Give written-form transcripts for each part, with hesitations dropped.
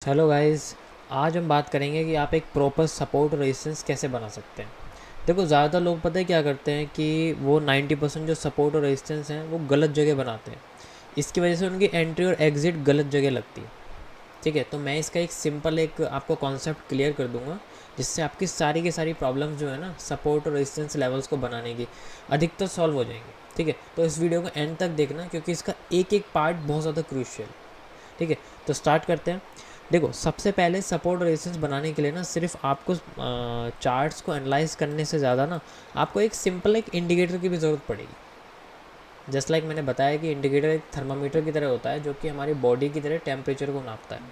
Hello guys. आज हम बात करेंगे कि आप एक प्रॉपर सपोर्ट रेजिस्टेंस कैसे बना सकते हैं। देखो, ज़्यादातर लोग पता है क्या करते हैं कि वो 90% जो सपोर्ट और रेजिस्टेंस हैं वो गलत जगह बनाते हैं। इसकी वजह से उनकी एंट्री और एग्ज़िट गलत जगह लगती है। ठीक है, तो मैं इसका एक सिंपल एक आपको कॉन्सेप्ट क्लियर कर दूंगा, जिससे आपकी सारी की सारी प्रॉब्लम्स जो है ना सपोर्ट और रेजिस्टेंस लेवल्स को बनाने की अधिकतर सॉल्व हो जाएंगे। ठीक है, तो इस वीडियो को एंड तक देखना क्योंकि इसका एक एक पार्ट बहुत ज़्यादा क्रूशियल। ठीक है, तो स्टार्ट करते हैं। देखो, सबसे पहले सपोर्ट रेजिस्टेंस बनाने के लिए ना सिर्फ आपको चार्ट्स को एनालाइज करने से ज़्यादा ना आपको एक सिंपल एक इंडिकेटर की भी ज़रूरत पड़ेगी। जस्ट लाइक मैंने बताया कि इंडिकेटर एक थर्मामीटर की तरह होता है जो कि हमारी बॉडी की तरह टेम्परेचर को नापता है।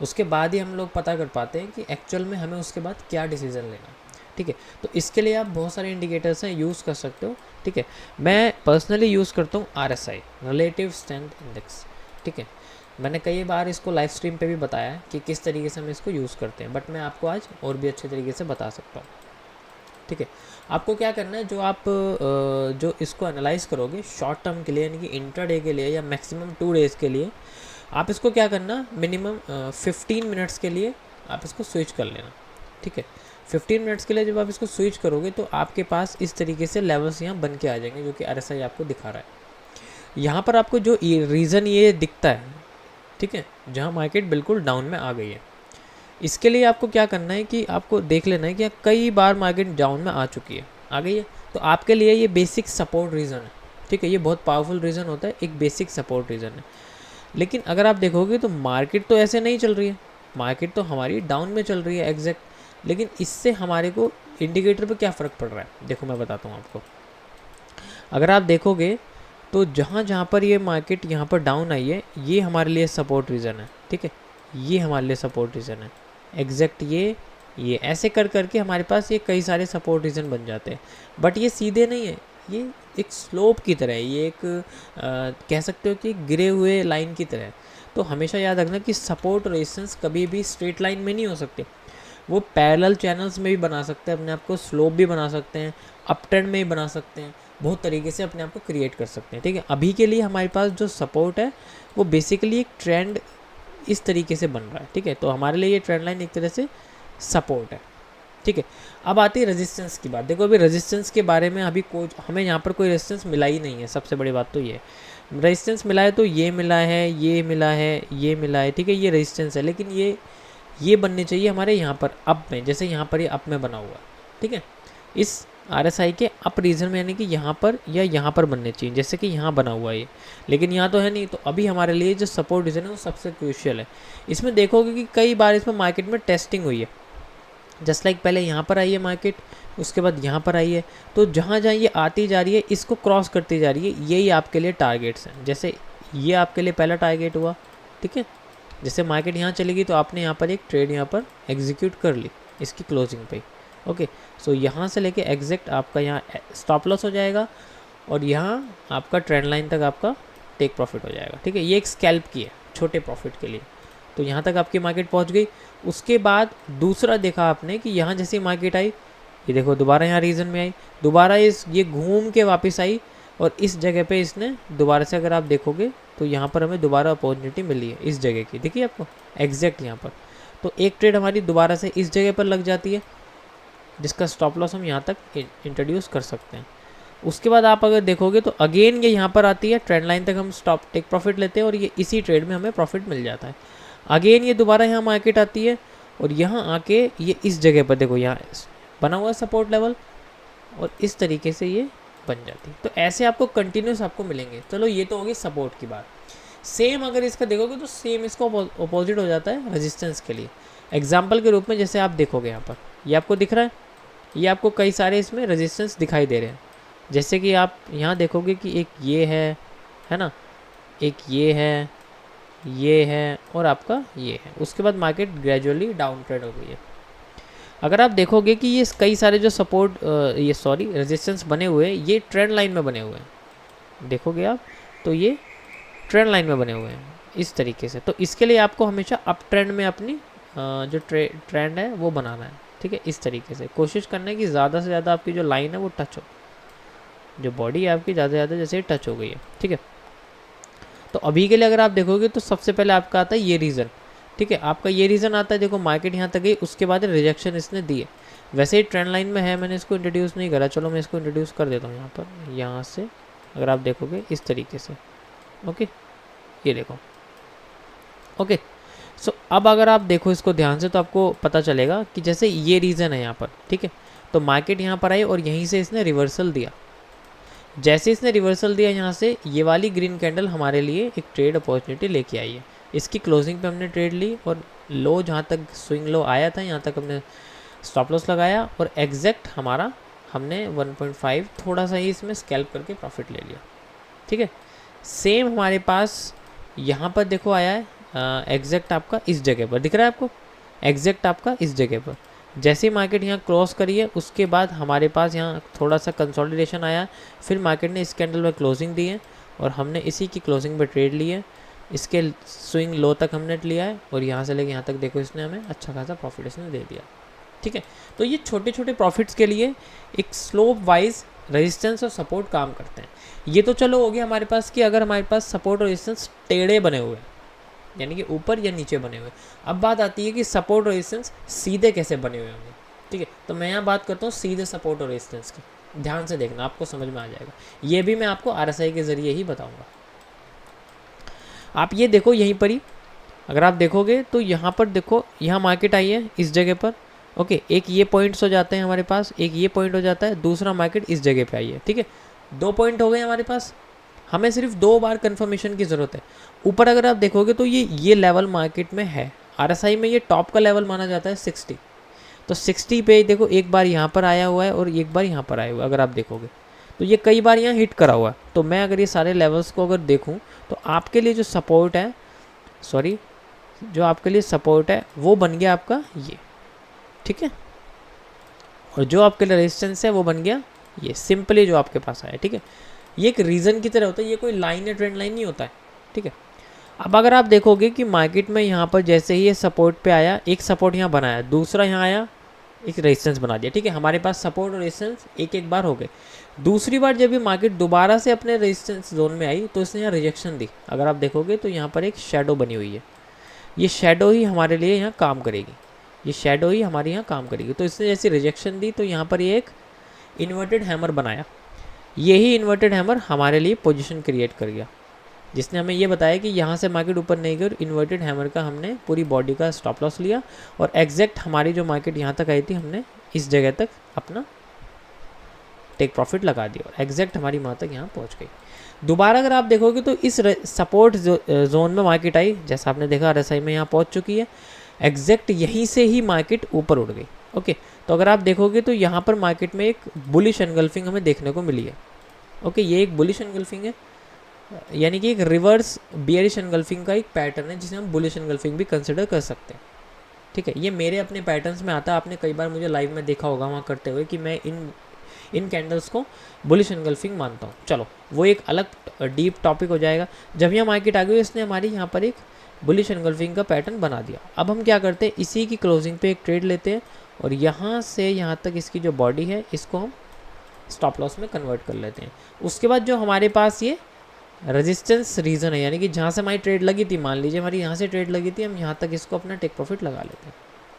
उसके बाद ही हम लोग पता कर पाते हैं कि एक्चुअल में हमें उसके बाद क्या डिसीज़न लेना है। ठीक है, तो इसके लिए आप बहुत सारे इंडिकेटर्स हैं, यूज़ कर सकते हो। ठीक है, मैं पर्सनली यूज़ करता हूँ RSI, रिलेटिव स्ट्रेंथ इंडेक्स। ठीक है, मैंने कई बार इसको लाइव स्ट्रीम पे भी बताया है कि किस तरीके से हम इसको यूज़ करते हैं, बट मैं आपको आज और भी अच्छे तरीके से बता सकता हूँ। ठीक है, आपको क्या करना है, जो इसको एनालाइज करोगे शॉर्ट टर्म के लिए यानी कि इंट्राडे के लिए या मैक्सिमम 2 डेज़ के लिए, आप इसको क्या करना, मिनिमम 15 मिनट्स के लिए आप इसको स्विच कर लेना। ठीक है, 15 मिनट्स के लिए जब आप इसको स्विच करोगे तो आपके पास इस तरीके से लेवल्स यहाँ बन के आ जाएंगे जो कि RSI आपको दिखा रहा है। यहाँ पर आपको जो रीज़न ये दिखता है, ठीक है, जहाँ मार्केट बिल्कुल डाउन में आ गई है, इसके लिए आपको क्या करना है कि आपको देख लेना है कि कई बार मार्केट डाउन में आ चुकी है, आ गई है, तो आपके लिए ये बेसिक सपोर्ट रीज़न है। ठीक है, ये बहुत पावरफुल रीज़न होता है, एक बेसिक सपोर्ट रीज़न है। लेकिन अगर आप देखोगे तो मार्केट तो ऐसे नहीं चल रही है, मार्केट तो हमारी डाउन में चल रही है एग्जैक्ट। लेकिन इससे हमारे को इंडिकेटर पे क्या फ़र्क पड़ रहा है, देखो मैं बताता हूँ आपको। अगर आप देखोगे तो जहाँ जहाँ पर ये मार्केट यहाँ पर डाउन आई है, ये हमारे लिए सपोर्ट रीज़न है। ठीक है, ये हमारे लिए सपोर्ट रीज़न है एग्जैक्ट। ये ऐसे कर करके हमारे पास ये कई सारे सपोर्ट रीज़न बन जाते हैं, बट ये सीधे नहीं है, ये एक स्लोप की तरह है, ये एक कह सकते हो कि गिरे हुए लाइन की तरह है। तो हमेशा याद रखना कि सपोर्ट रेजिस्टेंस कभी भी स्ट्रेट लाइन में नहीं हो सकते, वो पैरेलल चैनल्स में भी बना सकते हैं अपने आप को, स्लोप भी बना सकते हैं, अप ट्रेंड में भी बना सकते हैं, बहुत तरीके से अपने आप को क्रिएट कर सकते हैं। ठीक है, अभी के लिए हमारे पास जो सपोर्ट है वो बेसिकली एक ट्रेंड इस तरीके से बन रहा है। ठीक है, तो हमारे लिए ये ट्रेंड लाइन एक तरह से सपोर्ट है। ठीक है, अब आती है रेजिस्टेंस की बात। देखो, अभी रेजिस्टेंस के बारे में अभी कोई हमें यहाँ पर कोई रेजिस्टेंस मिला ही नहीं है। सबसे बड़ी बात तो ये है, रेजिस्टेंस मिला है तो ये मिला है, ये मिला है, ये मिला है। ठीक है, ये रेजिस्टेंस है, लेकिन ये बनने चाहिए हमारे यहाँ पर अप में, जैसे यहाँ पर ये अप में बना हुआ है। ठीक है, इस RSI के अप रीजन में यानी कि यहाँ पर या यहाँ पर बनने चाहिए, जैसे कि यहाँ बना हुआ है ये, लेकिन यहाँ तो है नहीं। तो अभी हमारे लिए जो सपोर्ट रीजन है वो सबसे क्रूशियल है। इसमें देखोगे कि कई बार इसमें मार्केट में टेस्टिंग हुई है, जस्ट लाइक पहले यहाँ पर आई है मार्केट, उसके बाद यहाँ पर आई है, तो जहाँ जहाँ ये आती जा रही है इसको क्रॉस करती जा रही है, यही आपके लिए टारगेट्स हैं। जैसे ये आपके लिए पहला टारगेट हुआ। ठीक है, जैसे मार्केट यहाँ चलेगी तो आपने यहाँ पर एक ट्रेड यहाँ पर एग्जीक्यूट कर ली इसकी क्लोजिंग पे। ओके, सो यहाँ से लेके एग्जैक्ट आपका यहाँ स्टॉप लॉस हो जाएगा और यहाँ आपका ट्रेंड लाइन तक आपका टेक प्रॉफिट हो जाएगा। ठीक है, ये एक स्कैल्प की है छोटे प्रॉफिट के लिए। तो यहाँ तक आपकी मार्केट पहुँच गई। उसके बाद दूसरा देखा आपने कि यहाँ जैसी मार्केट आई, ये देखो दोबारा यहाँ रीजन में आई, दोबारा ये घूम के वापस आई और इस जगह पे इसने दोबारा से, अगर आप देखोगे तो यहाँ पर हमें दोबारा अपॉर्चुनिटी मिली है इस जगह की, देखिए आपको एग्जैक्ट यहाँ पर। तो एक ट्रेड हमारी दोबारा से इस जगह पर लग जाती है, जिसका स्टॉप लॉस हम यहाँ तक इंट्रोड्यूस कर सकते हैं। उसके बाद आप अगर देखोगे तो अगेन ये यहाँ पर आती है, ट्रेंड लाइन तक हम स्टॉप टेक प्रॉफिट लेते हैं और ये इसी ट्रेड में हमें प्रॉफिट मिल जाता है। अगेन ये दोबारा यहाँ मार्केट आती है और यहाँ आके ये इस जगह पर देखो यहाँ बना हुआ है सपोर्ट लेवल और इस तरीके से ये बन जाती है। तो ऐसे आपको कंटिन्यूस आपको मिलेंगे। चलो, ये तो होगी सपोर्ट की बात। सेम अगर इसका देखोगे तो सेम इसका अपोजिट हो जाता है रेजिस्टेंस के लिए। एग्जाम्पल के रूप में जैसे आप देखोगे यहाँ पर, ये आपको दिख रहा है, ये आपको कई सारे इसमें रेजिस्टेंस दिखाई दे रहे हैं। जैसे कि आप यहाँ देखोगे कि एक ये है ना, एक ये है और आपका ये है। उसके बाद मार्केट ग्रेजुअली डाउन ट्रेंड हो गई है। अगर आप देखोगे कि ये कई सारे जो सपोर्ट रेजिस्टेंस बने हुए हैं, ये ट्रेंड लाइन में बने हुए हैं, देखोगे आप तो ये ट्रेंड लाइन में बने हुए हैं इस तरीके से। तो इसके लिए आपको हमेशा अप ट्रेंड में अपनी जो ट्रेंड है वो बनाना है। ठीक है, इस तरीके से कोशिश करना है कि ज़्यादा से ज़्यादा आपकी जो लाइन है वो टच हो, जो बॉडी है आपकी ज़्यादा से ज़्यादा जैसे टच हो गई है। ठीक है, तो अभी के लिए अगर आप देखोगे तो सबसे पहले आपका आता है ये रीज़न, ठीक है, आपका ये रीज़न आता है, देखो मार्केट यहाँ तक गई, उसके बाद रिजेक्शन इसने दिए। वैसे ही ट्रेंड लाइन में है, मैंने इसको इंट्रोड्यूस नहीं करा, चलो मैं इसको इंट्रोड्यूस कर देता हूँ यहाँ पर, यहाँ से अगर आप देखोगे इस तरीके से। ओके, ये देखो। ओके, सो अब अगर आप देखो इसको ध्यान से तो आपको पता चलेगा कि जैसे ये रीज़न है यहाँ पर, ठीक है, तो मार्केट यहाँ पर आई और यहीं से इसने रिवर्सल दिया। जैसे इसने रिवर्सल दिया यहाँ से, ये वाली ग्रीन कैंडल हमारे लिए एक ट्रेड अपॉर्चुनिटी लेके आई है। इसकी क्लोजिंग पे हमने ट्रेड ली और लो जहाँ तक स्विंग लो आया था यहाँ तक हमने स्टॉप लॉस लगाया और एग्जैक्ट हमारा हमने 1.5 थोड़ा सा ही इसमें स्कैल्प करके प्रॉफिट ले लिया। ठीक है, सेम हमारे पास यहाँ पर देखो आया है एग्जैक्ट आपका इस जगह पर, दिख रहा है आपको, एग्जैक्ट आपका इस जगह पर। जैसे ही मार्केट यहाँ क्रॉस करी है उसके बाद हमारे पास यहाँ थोड़ा सा कंसोलिडेशन आया, फिर मार्केट ने इस कैंडल में क्लोजिंग दी है और हमने इसी की क्लोजिंग पे ट्रेड ली है। इसके स्विंग लो तक हमने लिया है और यहाँ से लेके यहाँ तक देखो इसने हमें अच्छा खासा प्रॉफिट इसने दे दिया। ठीक है, तो ये छोटे छोटे प्रॉफिट्स के लिए एक स्लोप वाइज रेजिस्टेंस और सपोर्ट काम करते हैं। ये तो चलो हो गया हमारे पास कि अगर हमारे पास सपोर्ट और रेजिस्टेंस टेढ़े बने हुए हैं, यानी कि ऊपर या नीचे बने हुए। अब बात आती है कि सपोर्ट और रेजिस्टेंस सीधे कैसे बने हुए होंगे। ठीक है, तो मैं यहाँ बात करता हूँ सीधे सपोर्ट और रेजिस्टेंस की, ध्यान से देखना आपको समझ में आ जाएगा। ये भी मैं आपको RSI के ज़रिए ही बताऊँगा। आप ये देखो यहीं पर ही अगर आप देखोगे तो यहाँ पर देखो, यहाँ मार्केट आई है इस जगह पर। ओके, एक ये पॉइंट्स हो जाते हैं हमारे पास, एक ये पॉइंट हो जाता है, दूसरा मार्केट इस जगह पे आई है। ठीक है, 2 पॉइंट हो गए हमारे पास, हमें सिर्फ 2 बार कंफर्मेशन की ज़रूरत है। ऊपर अगर आप देखोगे तो ये लेवल मार्केट में है, RSI में ये टॉप का लेवल माना जाता है 60। तो 60 पे देखो एक बार यहाँ पर आया हुआ है और एक बार यहाँ पर आया हुआ है। अगर आप देखोगे तो ये कई बार यहाँ हिट करा हुआ है। तो मैं अगर ये सारे लेवल्स को अगर देखूँ तो आपके लिए जो सपोर्ट है, सॉरी, जो आपके लिए सपोर्ट है वो बन गया आपका ये। ठीक है, और जो आपके लिए रेजिस्टेंस है वो बन गया ये, सिंपली जो आपके पास आया। ठीक है, ये एक रीज़न की तरह होता है, ये कोई लाइन या ट्रेंड लाइन नहीं होता है। ठीक है, अब अगर आप देखोगे कि मार्केट में यहाँ पर जैसे ही ये सपोर्ट पे आया, एक सपोर्ट यहाँ बनाया, दूसरा यहाँ आया, एक रेजिस्टेंस बना दिया। ठीक है, हमारे पास सपोर्ट और रेजिस्टेंस एक एक बार हो गए। दूसरी बार जब ये मार्केट दोबारा से अपने रेजिस्टेंस जोन में आई तो इसने यहाँ रिजेक्शन दी। अगर आप देखोगे तो यहाँ पर एक शेडो बनी हुई है, ये शेडो ही हमारे लिए यहाँ काम करेगी, ये शेडो ही हमारे यहाँ काम करेगी। तो इसने जैसी रिजेक्शन दी तो यहाँ पर ये एक इन्वर्टेड हैमर बनाया, यही इन्वर्टेड हैमर हमारे लिए पोजीशन क्रिएट कर गया, जिसने हमें ये बताया कि यहाँ से मार्केट ऊपर नहीं गई और इन्वर्टेड हैमर का हमने पूरी बॉडी का स्टॉप लॉस लिया और एग्जैक्ट हमारी जो मार्केट यहाँ तक आई थी हमने इस जगह तक अपना टेक प्रॉफिट लगा दिया और एग्जैक्ट हमारी वहाँ तक यहाँ पहुँच गई। दोबारा अगर आप देखोगे तो इस सपोर्ट जोन में मार्केट आई, जैसा आपने देखा RSI में यहाँ पहुँच चुकी है, एग्जैक्ट यहीं से ही मार्केट ऊपर उड़ गई। ओके, तो अगर आप देखोगे तो यहाँ पर मार्केट में एक बुलिश एनगल्फिंग हमें देखने को मिली है। ओके, ये एक बुलिश एनगल्फिंग है, यानी कि एक रिवर्स बियरिश एनगल्फिंग का एक पैटर्न है जिसे हम बुलिश एनगल्फिंग भी कंसिडर कर सकते हैं। ठीक है, ये मेरे अपने पैटर्न्स में आता है, आपने कई बार मुझे लाइव में देखा होगा वहाँ करते हुए कि मैं इन कैंडल्स को बुलिश एनगल्फिंग मानता हूँ। चलो वो एक अलग डीप टॉपिक हो जाएगा। जब यहाँ मार्केट आ गई इसने हमारी यहाँ पर एक बुलिश एनगल्फिंग का पैटर्न बना दिया। अब हम क्या करते हैं, इसी की क्लोजिंग पे एक ट्रेड लेते हैं और यहाँ से यहाँ तक इसकी जो बॉडी है इसको हम स्टॉप लॉस में कन्वर्ट कर लेते हैं। उसके बाद जो हमारे पास ये रेजिस्टेंस रीजन है, यानी कि जहाँ से हमारी ट्रेड लगी थी, मान लीजिए हमारी यहाँ से ट्रेड लगी थी, हम यहाँ तक इसको अपना टेक प्रॉफिट लगा लेते हैं।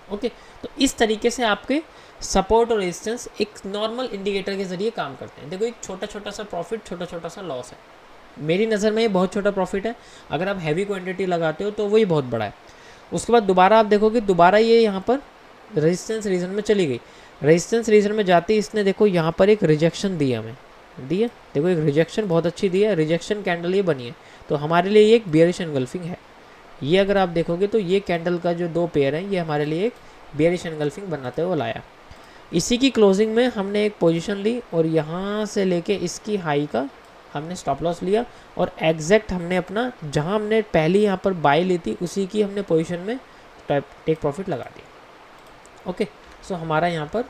ओके, तो इस तरीके से आपके सपोर्ट और रेजिस्टेंस एक नॉर्मल इंडिकेटर के जरिए काम करते हैं। देखो एक छोटा छोटा सा प्रॉफिट, छोटा छोटा सा लॉस है। मेरी नज़र में ये बहुत छोटा प्रॉफिट है, अगर आप हैवी क्वांटिटी लगाते हो तो वही बहुत बड़ा है। उसके बाद दोबारा आप देखोगे, दोबारा ये यहाँ पर रेजिस्टेंस रीजन में चली गई। रेजिस्टेंस रीजन में जाते ही इसने देखो यहाँ पर एक रिजेक्शन दी हमें, दी है, देखो एक रिजेक्शन बहुत अच्छी दी है, रिजेक्शन कैंडल ये बनी है। तो हमारे लिए ये एक बियरिश एनगल्फिंग है। ये अगर आप देखोगे तो ये कैंडल का जो 2 पेयर है ये हमारे लिए एक बियरिश एनगल्फिंग बनाते हुए लाया। इसी की क्लोजिंग में हमने एक पोजीशन ली और यहाँ से लेके इसकी हाई का हमने स्टॉप लॉस लिया और एग्जैक्ट हमने अपना जहाँ हमने पहली यहाँ पर बाय ली थी उसी की हमने पोजीशन में टेक प्रॉफिट लगा दिया। ओके, सो हमारा यहाँ पर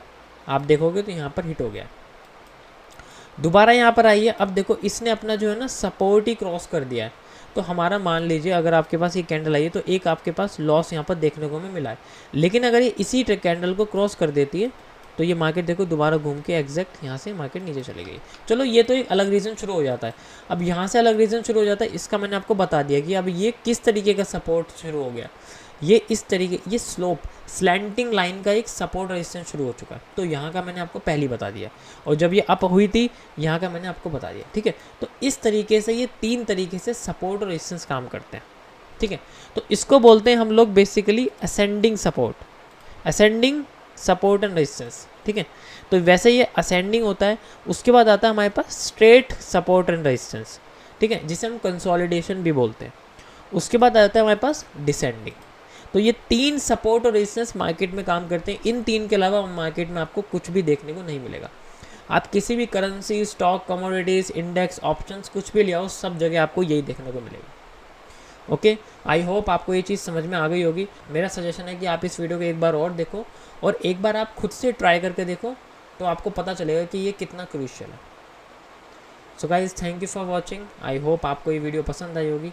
आप देखोगे तो यहाँ पर हिट हो गया। दोबारा यहाँ पर आइए, अब देखो इसने अपना जो है ना सपोर्ट ही क्रॉस कर दिया है। तो हमारा मान लीजिए अगर आपके पास ये कैंडल आई है तो एक आपके पास लॉस यहाँ पर देखने को हमें मिला है, लेकिन अगर ये इसी कैंडल को क्रॉस कर देती है तो ये मार्केट देखो दोबारा घूम के एग्जैक्ट यहाँ से मार्केट नीचे चली गई। चलो ये तो एक अलग रीज़न शुरू हो जाता है। अब यहाँ से अलग रीज़न शुरू हो जाता है, इसका मैंने आपको बता दिया कि अब ये किस तरीके का सपोर्ट शुरू हो गया। ये इस तरीके, ये स्लोप स्लैंटिंग लाइन का एक सपोर्ट रेजिस्टेंस शुरू हो चुका है। तो यहाँ का मैंने आपको पहले बता दिया, और जब ये अप हुई थी यहाँ का मैंने आपको बता दिया, ठीक है। तो इस तरीके से ये 3 तरीके से सपोर्ट और रेजिस्टेंस काम करते हैं, ठीक है। तो इसको बोलते हैं हम लोग basically ascending support, ascending support and resistance, ठीक है। तो वैसे ये असेंडिंग होता है, उसके बाद आता है हमारे पास स्ट्रेट सपोर्ट एंड रेजिस्टेंस, ठीक है, जिसे हम कंसोलिडेशन भी बोलते हैं। उसके बाद आता है हमारे पास डिसेंडिंग। तो ये 3 सपोर्ट और रेजिस्टेंस मार्केट में काम करते हैं। इन 3 के अलावा मार्केट में आपको कुछ भी देखने को नहीं मिलेगा। आप किसी भी currency, stock, commodities, index, options कुछ भी ले आओ, सब जगह आपको यही देखने को मिलेगा। ओके, आई होप आपको ये चीज़ समझ में आ गई होगी। मेरा सजेशन है कि आप इस वीडियो को एक बार और देखो, और एक बार आप खुद से ट्राई करके देखो, तो आपको पता चलेगा कि ये कितना क्रूशियल है। So guys, thank you for watching. I hope आपको ये वीडियो पसंद आई होगी।